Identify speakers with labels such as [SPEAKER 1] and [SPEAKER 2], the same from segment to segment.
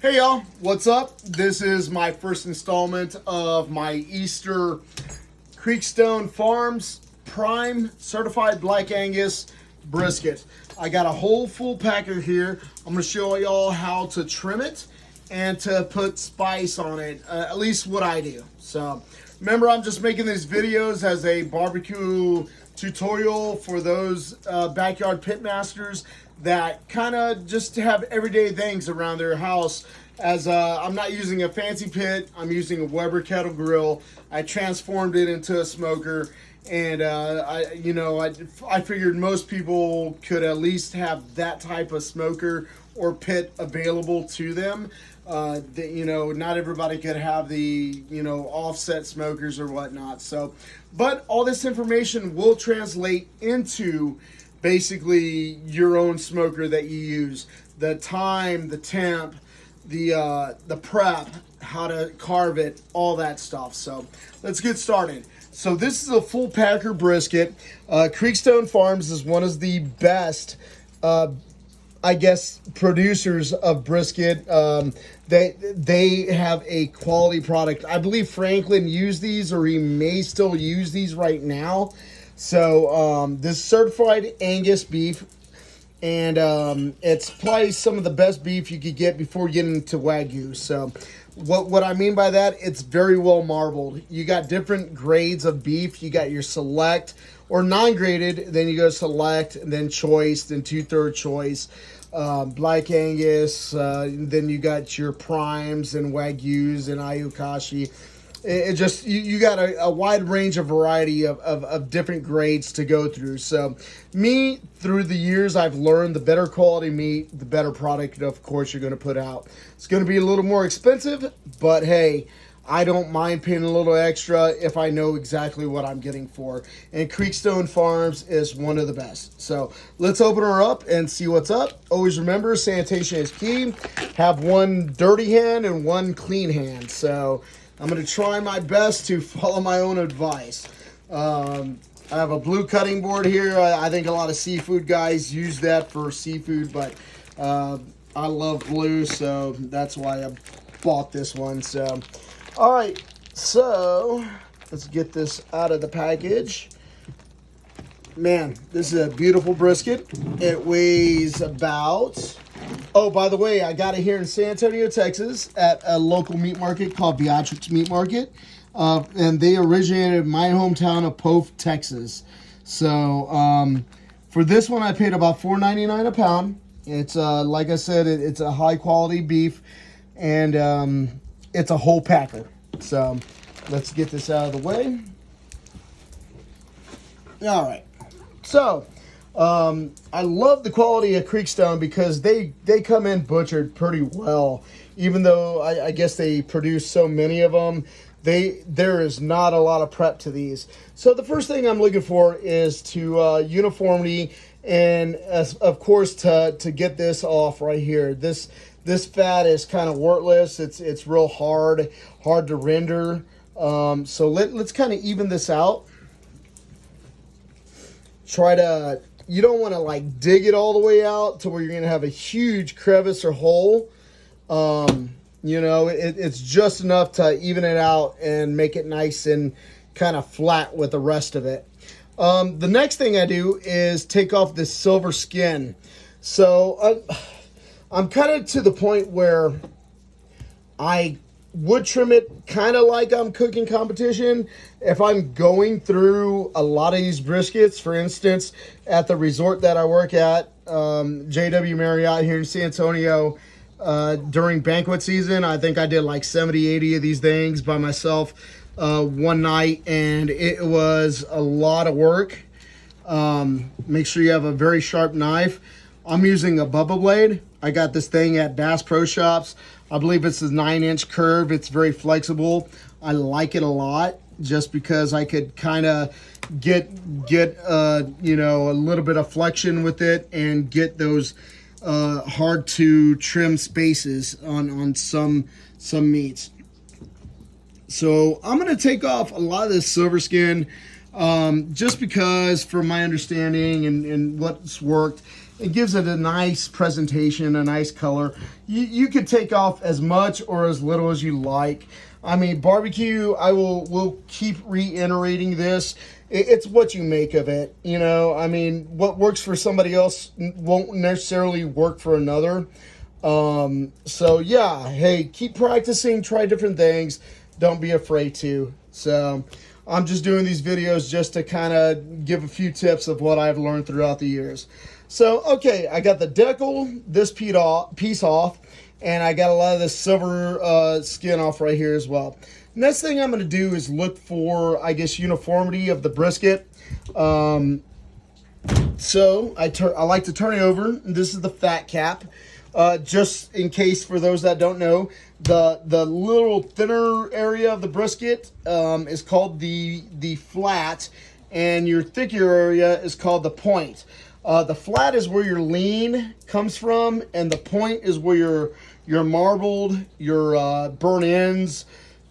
[SPEAKER 1] Hey y'all, what's up? This is my first installment of my Easter Creekstone Farms Prime Certified Black Angus brisket. I got a whole full packer here. I'm going to show y'all how to trim it and to put spice on it, at least what I do. So remember, I'm just making these videos as a barbecue tutorial for those backyard pit masters that kind of just have everyday things around their house. As I'm not using a fancy pit, I'm using a Weber kettle grill. I transformed it into a smoker, and I figured most people could at least have that type of smoker or pit available to them. Not everybody could have the offset smokers or whatnot. So, but all this information will translate into basically your own smoker that you use, the time, the temp, the prep, how to carve it, all that stuff. So let's get started. So this is a full packer brisket. Creekstone Farms is one of the best producers of brisket. They have a quality product. I believe Franklin used these, or he may still use these right now. So this certified Angus beef, and it's probably some of the best beef you could get before getting to Wagyu. So what I mean by that, it's very well marbled. You got different grades of beef. You got your select or non-graded, then you go select, and then choice, then 2/3 choice, Black Angus, then you got your primes and Wagyus and Ayukashi. It just, you got a wide range of variety of different grades to go through. So me, through the years, I've learned the better quality meat, the better product, of course, you're going to put out. It's going to be a little more expensive, but hey, I don't mind paying a little extra if I know exactly what I'm getting for. And Creekstone Farms is one of the best. So let's open her up and see what's up. Always remember, sanitation is key. Have one dirty hand and one clean hand. So I'm going to try my best to follow my own advice. I have a blue cutting board here. I think a lot of seafood guys use that for seafood, but I love blue, so that's why I bought this one. So, all right, so let's get this out of the package. Man, this is a beautiful brisket. It weighs about... Oh, by the way, I got it here in San Antonio, Texas, at a local meat market called Beatrix Meat Market. And they originated in my hometown of Pope, Texas. So, for this one, I paid about $4.99 a pound. It's, like I said, it's a high-quality beef, and it's a whole packer. So, let's get this out of the way. All right. So, I love the quality of Creekstone because they come in butchered pretty well. Even though I guess they produce so many of them, there is not a lot of prep to these. So the first thing I'm looking for is to uniformity, and of course to get this off right here. This fat is kind of worthless. It's real hard to render. So let's kind of even this out. You don't want to like dig it all the way out to where you're going to have a huge crevice or hole. It's just enough to even it out and make it nice and kind of flat with the rest of it. The next thing I do is take off this silver skin. So I'm kind of to the point where I would trim it kind of like I'm cooking competition. If I'm going through a lot of these briskets, for instance, at the resort that I work at, JW Marriott here in San Antonio, during banquet season, I think I did like 70, 80 of these things by myself one night, and it was a lot of work. Make sure you have a very sharp knife. I'm using a Bubba blade. I got this thing at Bass Pro Shops. I believe it's a 9-inch curve. It's very flexible. I like it a lot just because I could kind of get a little bit of flexion with it and get those hard to trim spaces on some meats. So I'm going to take off a lot of this silver skin just because, from my understanding and what's worked, It gives it a nice presentation, a nice color. You could take off as much or as little as you like. I mean, barbecue, will keep reiterating this. It's what you make of it, you know. I mean, what works for somebody else won't necessarily work for another. So yeah, hey, keep practicing, try different things. Don't be afraid to. So I'm just doing these videos just to kind of give a few tips of what I've learned throughout the years. So, okay, I got the decal, this piece off, and I got a lot of this silver skin off right here as well. Next thing I'm going to do is look for, I guess, uniformity of the brisket. So I like to turn it over. This is the fat cap. Just in case, for those that don't know, the little thinner area of the brisket is called the flat, and your thicker area is called the point. The flat is where your lean comes from, and the point is where your marbled, your burnt ends,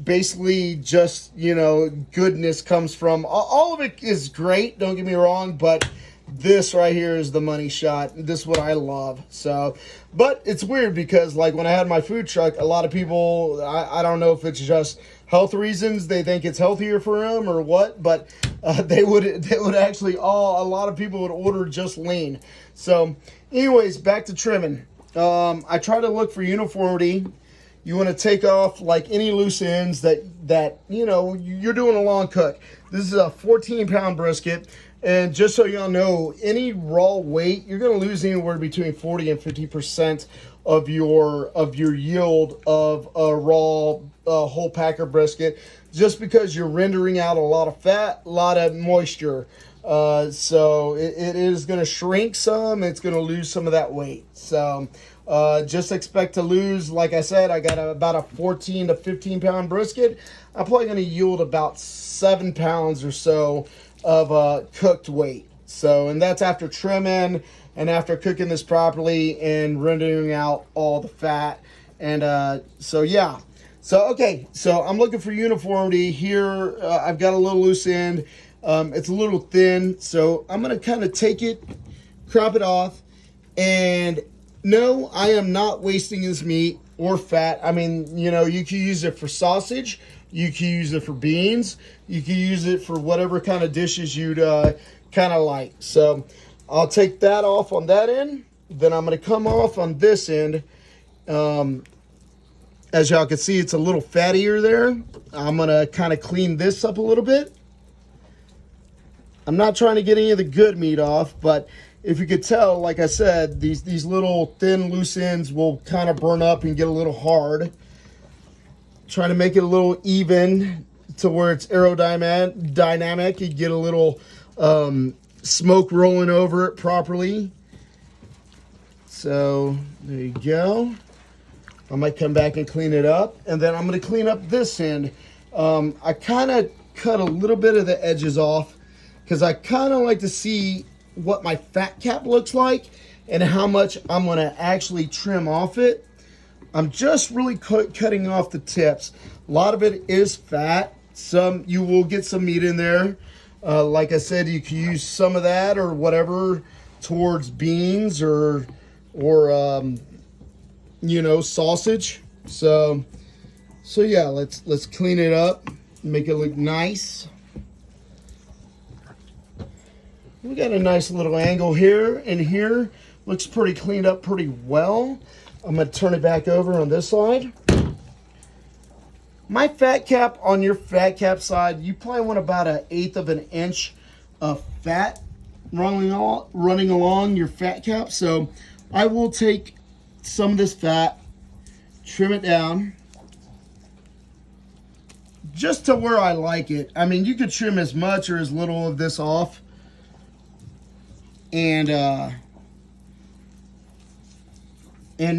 [SPEAKER 1] basically just, you know, goodness comes from. All of it is great, don't get me wrong, but this right here is the money shot. This is what I love. So, but it's weird because, like, when I had my food truck, a lot of people, I don't know if it's just health reasons, they think it's healthier for them or what, but they would actually, a lot of people would order just lean. So anyways, back to trimming. I try to look for uniformity. You want to take off like any loose ends that you know you're doing a long cook. This is a 14-pound brisket, and just so y'all know, any raw weight, you're going to lose anywhere between 40 and 50% of your yield of a raw whole packer brisket, just because you're rendering out a lot of fat, a lot of moisture. So it is going to shrink some. It's going to lose some of that weight. So just expect to lose, like I said, I got about a 14 to 15 pound brisket. I'm probably going to yield about 7 pounds or so of cooked weight. So, and that's after trimming and after cooking this properly and rendering out all the fat. And so yeah. So okay, so I'm looking for uniformity here. I've got a little loose end. It's a little thin, so I'm gonna kind of take it, crop it off, and no, I am not wasting this meat or fat. I mean, you know, you can use it for sausage, you can use it for beans, you can use it for whatever kind of dishes you'd kind of like. So I'll take that off on that end, then I'm gonna come off on this end. As y'all can see, it's a little fattier there. I'm gonna kind of clean this up a little bit. I'm not trying to get any of the good meat off, but if you could tell, like I said, these little thin loose ends will kind of burn up and get a little hard. Trying to make it a little even to where it's aerodynamic. You get a little smoke rolling over it properly. So there you go. I might come back and clean it up, and then I'm going to clean up this end. I kind of cut a little bit of the edges off because I kind of like to see what my fat cap looks like and how much I'm going to actually trim off it. I'm just really cutting off the tips. A lot of it is fat. Some, you will get some meat in there. Like I said, you can use some of that or whatever towards beans or you know, sausage. So yeah, let's clean it up, make it look nice. We got a nice little angle here and here. Looks pretty cleaned up pretty well. I'm gonna turn it back over on this side. My fat cap, on your fat cap side, you probably want about 1/8 of an inch of fat running along your fat cap. So I will take some of this fat, trim it down just to where I like it. I mean, you could trim as much or as little of this off. And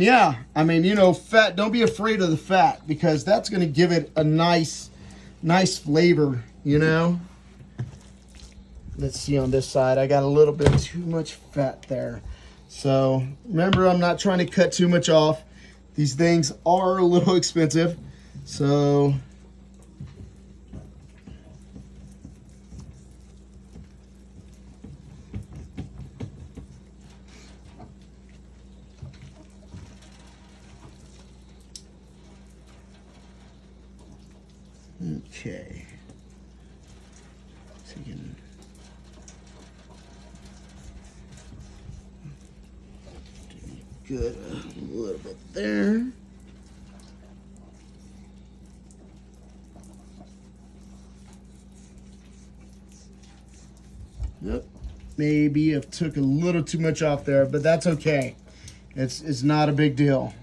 [SPEAKER 1] yeah, I mean, you know, fat, don't be afraid of the fat because that's going to give it a nice flavor, you know. Let's see on this side. I got a little bit too much fat there. So remember, I'm not trying to cut too much off. These things are a little expensive. So Okay. So you can do good a little bit there. Yep. Maybe I took a little too much off there, but that's okay. It's not a big deal.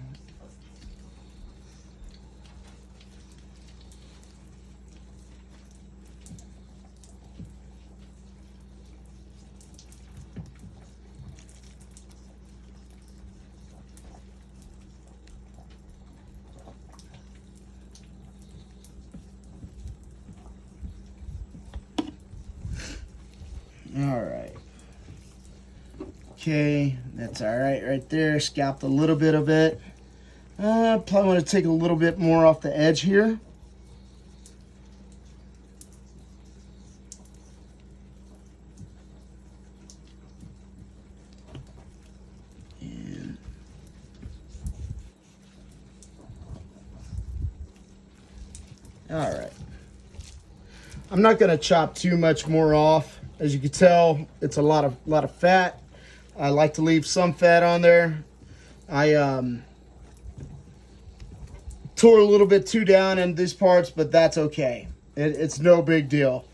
[SPEAKER 1] All right. Okay, that's all right there. Scalped a little bit of it. Probably want to take a little bit more off the edge here. And all right. I'm not going to chop too much more off. As you can tell, it's a lot of fat. I like to leave some fat on there. I tore a little bit too down in these parts, but that's okay. It's no big deal.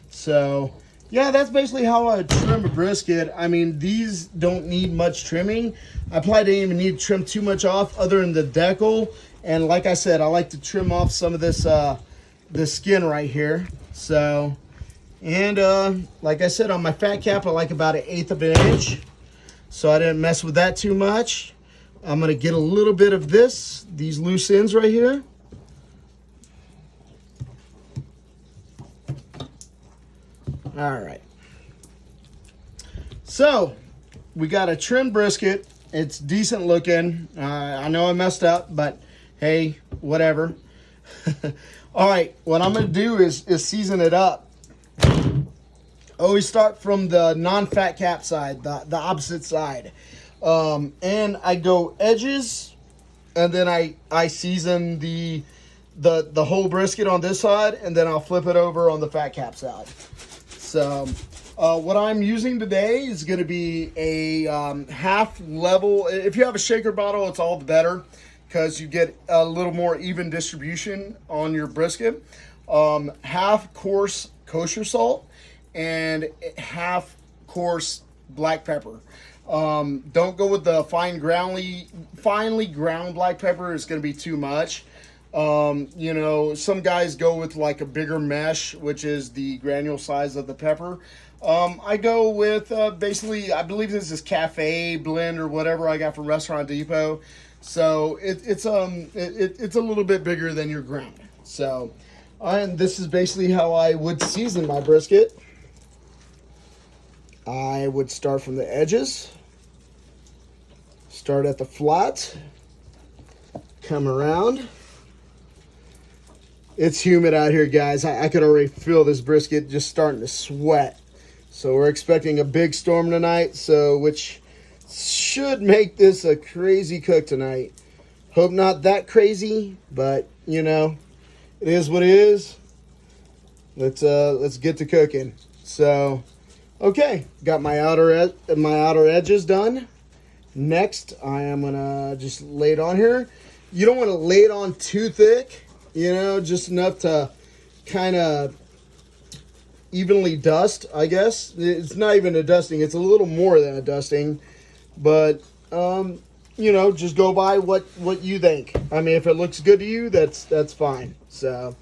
[SPEAKER 1] So yeah, that's basically how I trim a brisket. I mean, these don't need much trimming. I probably didn't even need to trim too much off other than the decal. And like I said, I like to trim off some of this skin right here. So, and like I said, on my fat cap, I like about 1/8 of an inch. So I didn't mess with that too much. I'm going to get a little bit of these loose ends right here. All right. So we got a trimmed brisket. It's decent looking. I know I messed up, but hey, whatever. All right, what I'm going to do is season it up. Always start from the non-fat cap side, the opposite side. And I go edges, and then I season the whole brisket on this side, and then I'll flip it over on the fat cap side. So what I'm using today is going to be a half level. If you have a shaker bottle, it's all the better, because you get a little more even distribution on your brisket. Half coarse kosher salt and half coarse black pepper. Don't go with the finely ground black pepper. It's going to be too much. You know, some guys go with like a bigger mesh, which is the granule size of the pepper. I go with basically, I believe this is Cafe Blend or whatever I got from Restaurant Depot. So it's a little bit bigger than your ground. So, and this is basically how I would season my brisket. I would start from the edges, start at the flat, come around. It's humid out here, guys. I could already feel this brisket just starting to sweat. So we're expecting a big storm tonight, so which should make this a crazy cook tonight. Hope not that crazy, but you know, it is what it is. Let's get to cooking. So, okay, got my outer edges done. Next, I am gonna just lay it on here. You don't want to lay it on too thick, you know, just enough to kind of evenly dust, I guess. It's not even a dusting, it's a little more than a dusting, but you know, just go by what you think. I mean, if it looks good to you, that's fine. So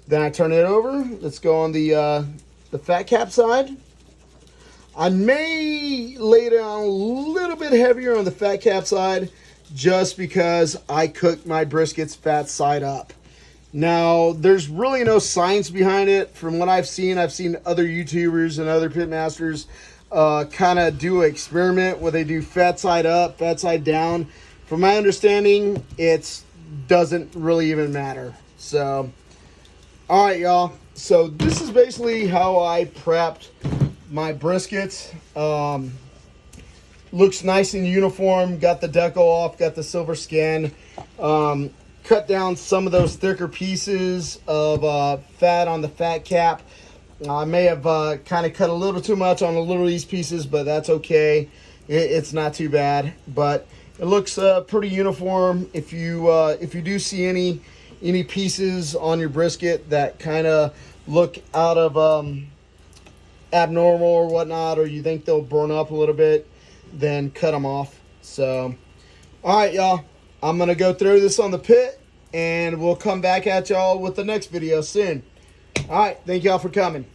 [SPEAKER 1] then I turn it over. Let's go on the fat cap side. I may lay down a little bit heavier on the fat cap side just because I cook my briskets fat side up. Now, there's really no science behind it. From what I've seen other YouTubers and other pitmasters kind of do an experiment where they do fat side up, fat side down. From my understanding, it doesn't really even matter. So, all right, y'all. So this is basically how I prepped my briskets. Looks nice and uniform. Got the decal off. Got the silver skin. Cut cut down some of those thicker pieces of fat on the fat cap. I may have kind of cut a little too much on a little of these pieces, but that's okay. It's not too bad, but it looks pretty uniform. If you do see any pieces on your brisket that kind of look out of abnormal or whatnot, or you think they'll burn up a little bit, then cut them off. So, all right, y'all. I'm going to go throw this on the pit, and we'll come back at y'all with the next video soon. All right. Thank y'all for coming.